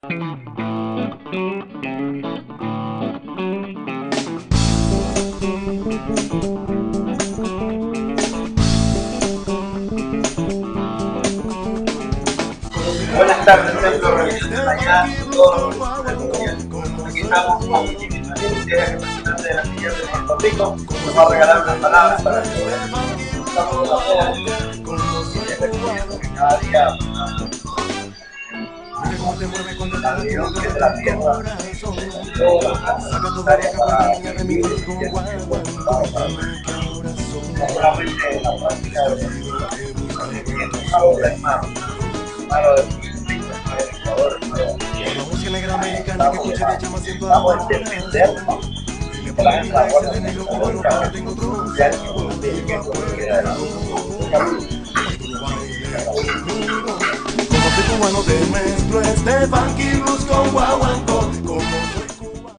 Buenas tardes, centro de allá, todos aquí estamos con Quimi Solis, que es representante de la filial de Puerto Rico. Nos va a regalar unas palabras para que estamos a todos y reconociendo que cada día la Dios que es la tierra, todas las necesarias para vivir y no solamente la práctica de los algo de hermano de vamos a defendernos de la gente Como cubano te mezclo este funky blues con